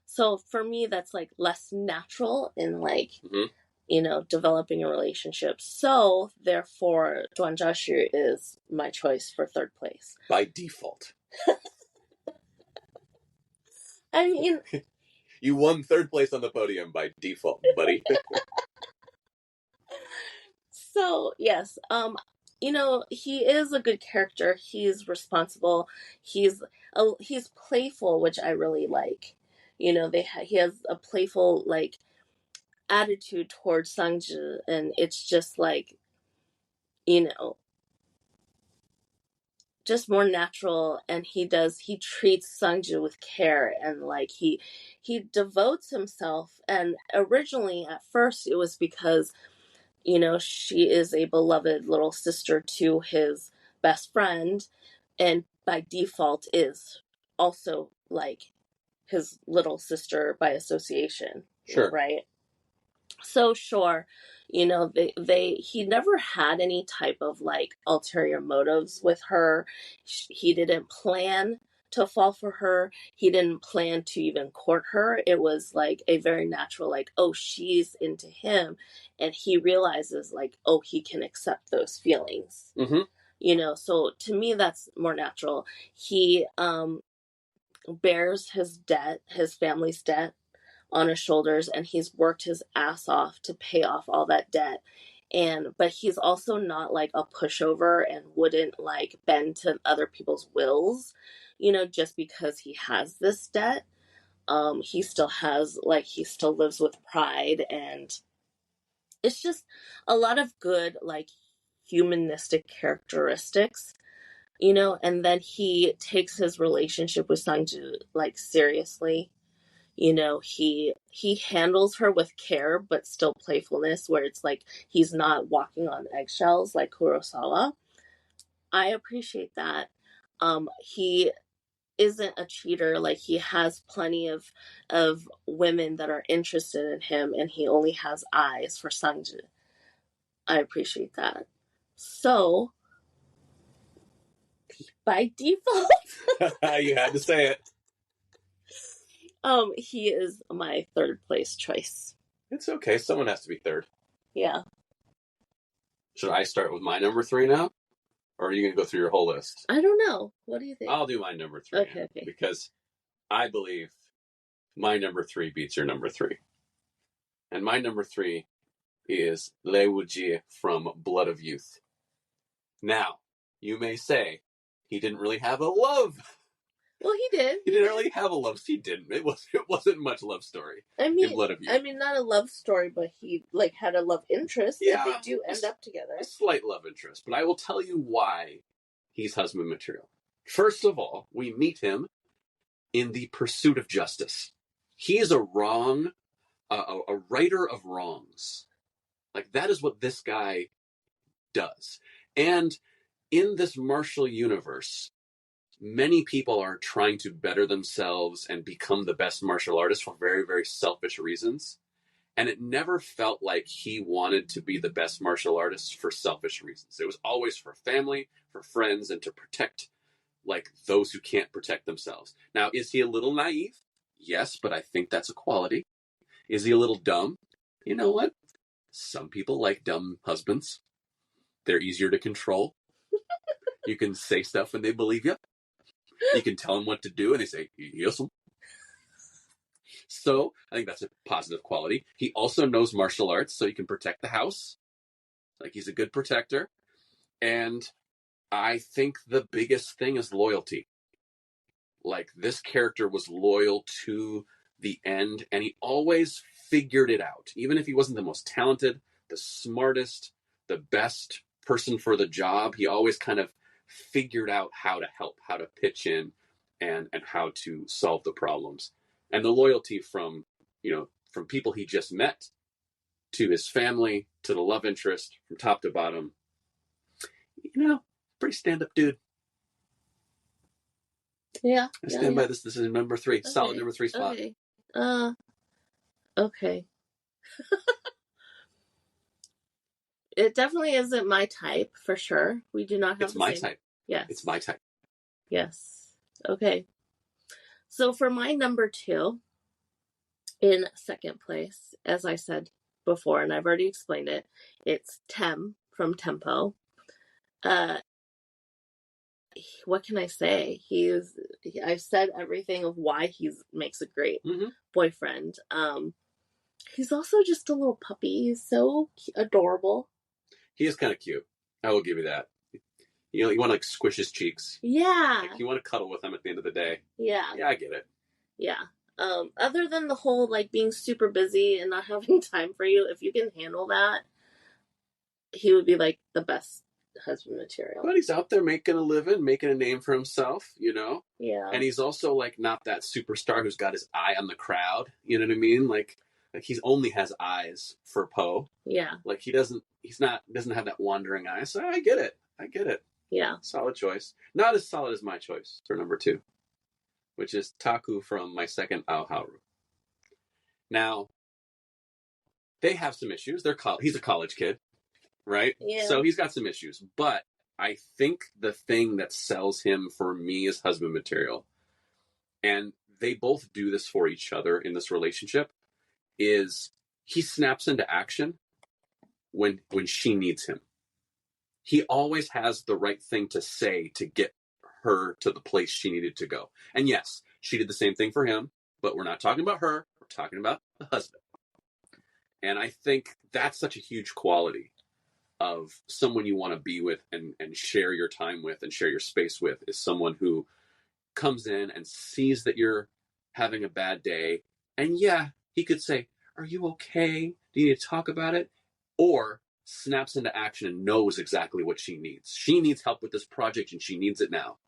So for me, that's like less natural in like, developing a relationship. So therefore, Donjashu is my choice for 3rd place. By default. I mean, you won 3rd place on the podium by default, buddy. So yes, he is a good character. He's responsible. He's playful, which I really like. He has a playful like attitude towards Sangju, and it's just like, just more natural, and he treats Sungju with care, and like he devotes himself. And originally at first it was because, you know, she is a beloved little sister to his best friend, and by default is also like his little sister by association. Sure. Right? So sure, you know, he never had any type of like ulterior motives with her. He didn't plan to fall for her. He didn't plan to even court her. It was like a very natural, like, oh, she's into him, and he realizes like, oh, he can accept those feelings. Mm-hmm. You know, so to me that's more natural. He bears his debt, his family's debt, on his shoulders, and he's worked his ass off to pay off all that debt. But he's also not like a pushover and wouldn't like bend to other people's wills, you know, just because he has this debt. He still has like, he still lives with pride, and it's just a lot of good like humanistic characteristics, you know. And then he takes his relationship with Sangju like seriously. You know, he handles her with care but still playfulness, where it's like he's not walking on eggshells like Kurosawa. I appreciate that. He isn't a cheater. Like, he has plenty of women that are interested in him, and he only has eyes for Sangju. I appreciate that. So by default you had to say it. He is my third place choice. It's okay. Someone has to be third. Yeah. Should I start with my number 3 now? Or are you going to go through your whole list? I don't know. What do you think? I'll do my number 3. Okay. Because I believe my number 3 beats your number 3. And my number 3 is Lei Wuji from Blood of Youth. Now, you may say, he didn't really have a love. Well, he did. He didn't really have a love. He didn't. It wasn't much love story. I mean, in Blood of Youth. I mean, not a love story, but he like had a love interest. Yeah, and they do end up together. A slight love interest, but I will tell you why he's husband material. First of all, we meet him in the pursuit of justice. He is a righter of wrongs. Like, that is what this guy does. And in this martial universe, many people are trying to better themselves and become the best martial artist for very, very selfish reasons. And it never felt like he wanted to be the best martial artist for selfish reasons. It was always for family, for friends, and to protect like those who can't protect themselves. Now, is he a little naive? Yes, but I think that's a quality. Is he a little dumb? You know what? Some people like dumb husbands. They're easier to control. You can say stuff and they believe you. You can tell them what to do and they say, yes. So I think that's a positive quality. He also knows martial arts, so he can protect the house. Like, he's a good protector. And I think the biggest thing is loyalty. Like, this character was loyal to the end, and he always figured it out. Even if he wasn't the most talented, the smartest, the best person for the job, he always kind of figured out how to help, how to pitch in, and how to solve the problems. And the loyalty from people he just met, to his family, to the love interest, from top to bottom. Pretty stand-up dude. Yeah. I stand by this. This is number 3. Okay. Solid number 3 spot. Okay. Okay. It definitely isn't my type, for sure. We do not have It's my type. Yes. It's my type. Yes. Okay. So for my number 2, in second place, as I said before, and I've already explained it, it's Tem from ThamePo. What can I say? I've said everything of why he makes a great boyfriend. He's also just a little puppy. He's so adorable. He is kind of cute. I will give you that. You want to like squish his cheeks. Yeah. Like, you want to cuddle with him at the end of the day. Yeah. Yeah, I get it. Yeah. Other than the whole like being super busy and not having time for you, if you can handle that, he would be like the best husband material. But he's out there making a living, making a name for himself, Yeah. And he's also like not that superstar who's got his eye on the crowd. You know what I mean? Like he only has eyes for Poe. Yeah. Like doesn't have that wandering eye. So I get it. Yeah. Solid choice. Not as solid as my choice for number 2, which is Taku from My Second Aoharu. Now, they have some issues. He's a college kid, right? Yeah. So he's got some issues. But I think the thing that sells him for me is husband material, and they both do this for each other in this relationship, is he snaps into action when she needs him. He always has the right thing to say to get her to the place she needed to go. And yes, she did the same thing for him, but we're not talking about her. We're talking about the husband. And I think that's such a huge quality of someone you want to be with and share your time with and share your space with, is someone who comes in and sees that you're having a bad day. And yeah, he could say, "Are you okay? Do you need to talk about it?" Or snaps into action and knows exactly what she needs. She needs help with this project and she needs it now.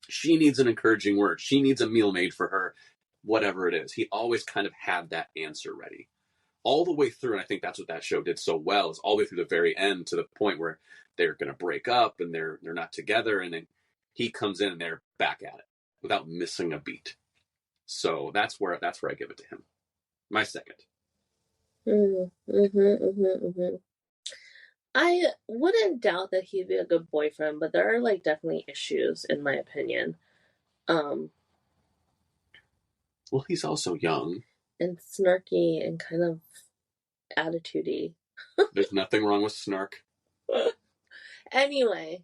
She needs an encouraging word. She needs a meal made for her, whatever it is. He always kind of had that answer ready all the way through. And I think that's what that show did so well, is all the way through the very end to the point where they're going to break up and they're not together. And then he comes in and they're back at it without missing a beat. So that's where I give it to him. My second. I wouldn't doubt that he'd be a good boyfriend, but there are like definitely issues in my opinion. Well, he's also young and snarky and kind of attitudey. There's nothing wrong with snark. Anyway,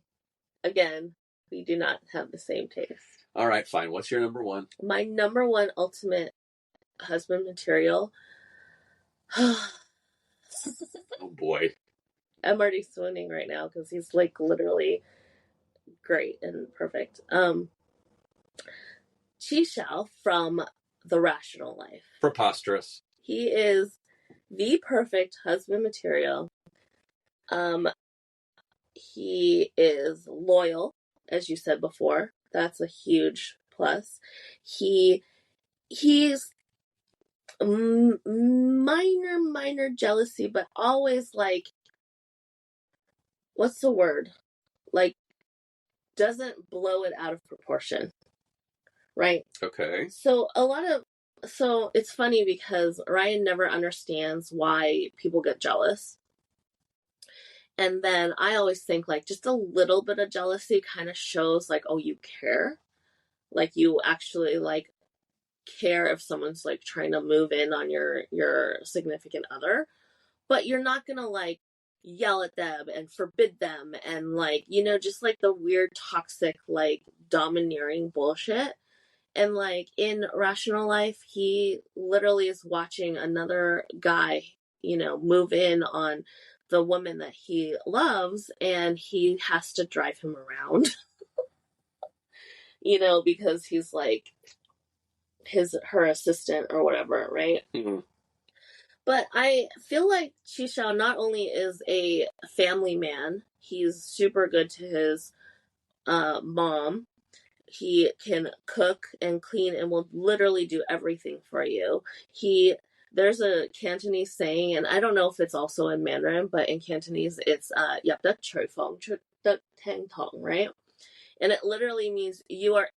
again, we do not have the same taste. All right, fine. What's your number 1? My number 1 ultimate husband material. Oh boy. I'm already swooning right now because he's like literally great and perfect. Chi Xiao from The Rational Life. Preposterous. He is the perfect husband material. He is loyal, as you said before. That's a huge plus. He's minor jealousy, but always like, what's the word? Like, doesn't blow it out of proportion. Right? Okay. So it's funny because Ryan never understands why people get jealous. And then I always think like just a little bit of jealousy kind of shows like, oh, you care. Like you actually like care if someone's like trying to move in on your significant other, but you're not going to like yell at them and forbid them and like, just like the weird toxic like domineering bullshit. And like in Rational Life, he literally is watching another guy, move in on the woman that he loves, and he has to drive him around, because he's like her assistant or whatever, right? Mm-hmm. But I feel like Chi Xiao not only is a family man, he's super good to his mom. He can cook and clean and will literally do everything for you. There's a Cantonese saying, and I don't know if it's also in Mandarin, but in Cantonese it's yap da chui feng da tang tong, right? And it literally means you are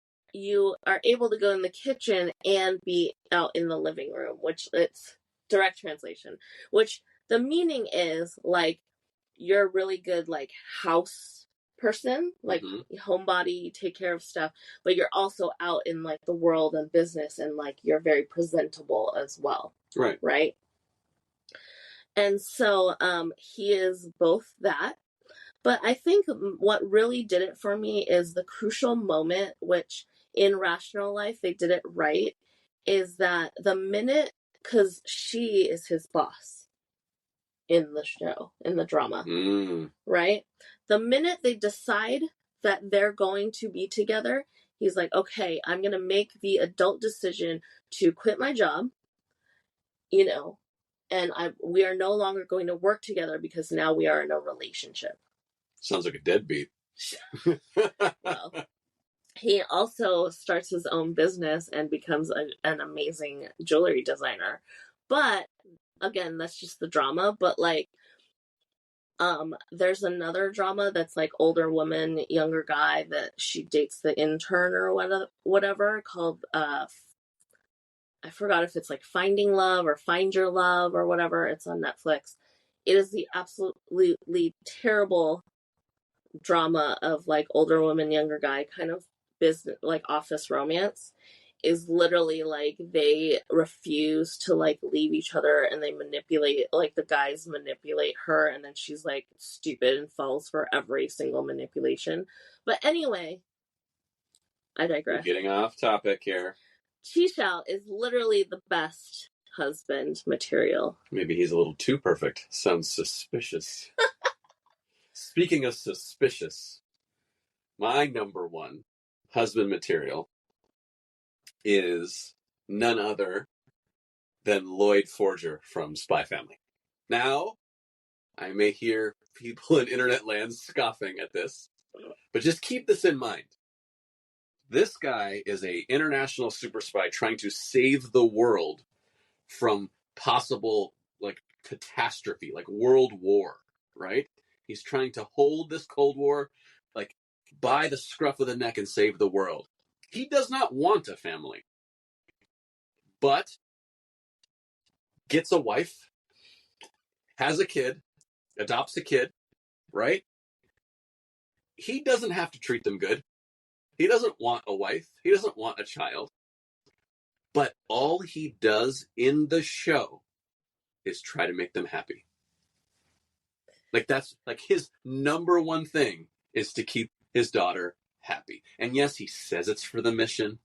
able to go in the kitchen and be out in the living room, which it's direct translation, which the meaning is like you're a really good like house person, like homebody, you take care of stuff, but you're also out in like the world and business, and like you're very presentable as well. Right. And so he is both that. But I think what really did it for me is the crucial moment, which in Rational Life they did it right, is that the minute, because she is his boss in the show, in the drama, right? The minute they decide that they're going to be together, he's like, okay, I'm going to make the adult decision to quit my job, and we are no longer going to work together because now we are in a relationship. Sounds like a deadbeat. Well, he also starts his own business and becomes an amazing jewelry designer. But again, that's just the drama. But like, there's another drama that's like older woman, younger guy that she dates the intern or whatever called I forgot if it's like Finding Love or Find Your Love or whatever. It's on Netflix. It is the absolutely terrible drama of like older woman, younger guy kind of business, like office romance. Is literally like they refuse to like leave each other and they manipulate, like the guys manipulate her and then she's like stupid and falls for every single manipulation. But anyway, I digress. We're getting off topic here. Chi is literally the best husband material. Maybe he's a little too perfect. Sounds suspicious. Speaking of suspicious, my number one husband material is none other than Lloyd Forger from Spy Family. Now, I may hear people in internet land scoffing at this, but just keep this in mind. This guy is an international super spy trying to save the world from possible like catastrophe, like world war, right? He's trying to hold this Cold War like by the scruff of the neck and save the world. He does not want a family, but gets a wife, has a kid, adopts a kid, right? He doesn't have to treat them good. He doesn't want a wife. He doesn't want a child. But all he does in the show is try to make them happy. Like that's like his number one thing is to keep his daughter happy. And yes, he says it's for the mission.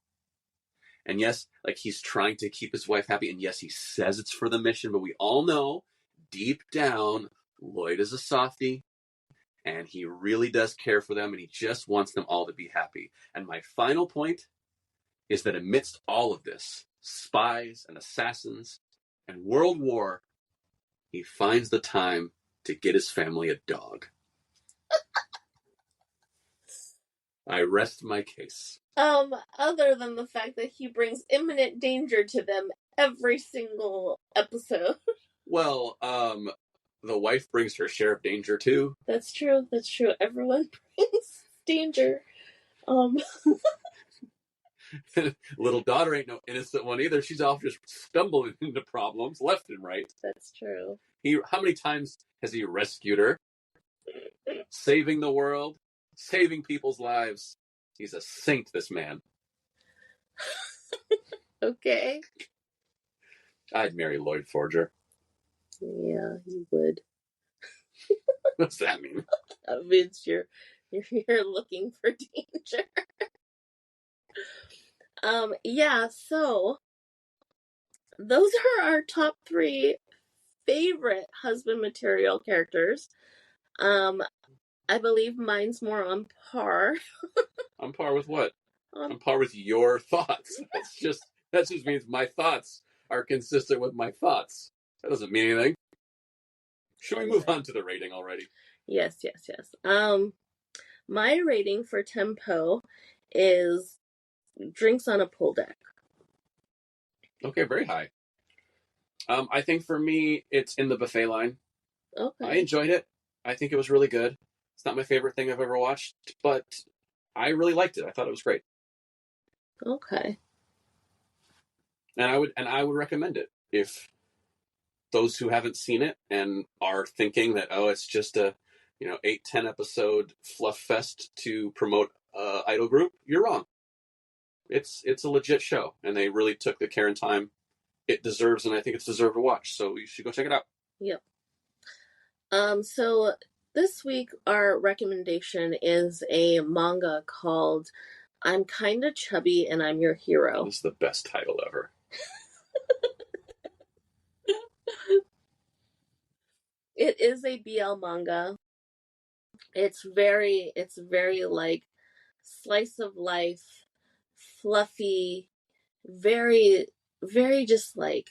And yes, like he's trying to keep his wife happy. And yes, he says it's for the mission. But we all know deep down, Lloyd is a softie. And he really does care for them. And he just wants them all to be happy. And my final point is that amidst all of this, spies and assassins and world war, he finds the time to get his family a dog. I rest my case. Other than the fact that he brings imminent danger to them every single episode. Well, the wife brings her share of danger too. That's true. That's true. Everyone brings danger. Little daughter ain't no innocent one either. She's off just stumbling into problems left and right. That's true. How many times has he rescued her? Saving the world, saving people's lives. He's a saint, this man. Okay. I'd marry Lloyd Forger. Yeah, you would. What's that mean? That means you're looking for danger. Yeah, so those are our top 3 favorite husband material characters. I believe mine's more on par. On par with what? On par with your thoughts. That just means my thoughts are consistent with my thoughts. That doesn't mean anything. Should we move on to the rating already? Yes. My rating for ThamePo is drinks on a pool deck. Okay, very high. I think for me, it's in the buffet line. Okay. I enjoyed it. I think it was really good. It's not my favorite thing I've ever watched, but I really liked it. I thought it was great. Okay. And I would recommend it if those who haven't seen it and are thinking that, oh, it's just a 8-10 episode fluff fest to promote idol group. You're wrong. It's a legit show, and they really took the care and time it deserves, and I think it's deserved to watch. So you should go check it out. Yep. So this week our recommendation is a manga called I'm Kinda Chubby and I'm Your Hero. This is the best title ever. It is a BL manga. It's very like slice of life, fluffy, very, very just like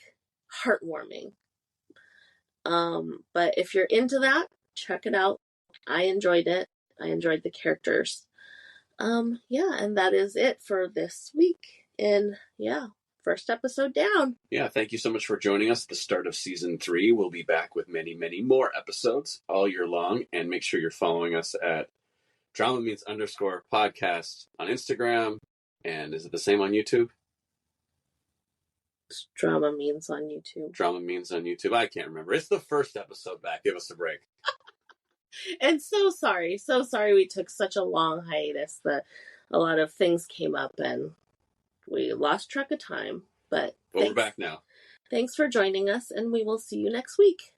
heartwarming. But if you're into that, check it out. I enjoyed it. I enjoyed the characters. Yeah, and that is it for this week. And yeah, first episode down. Yeah, thank you so much for joining us at the start of season 3. We'll be back with many, many more episodes all year long. And make sure you're following us at DramaMeans_podcast on Instagram. And is it the same on YouTube? It's DramaMeans on YouTube. DramaMeans on YouTube. I can't remember. It's the first episode back. Give us a break. And so sorry we took such a long hiatus that a lot of things came up and we lost track of time. But we're back now. Thanks for joining us, and we will see you next week.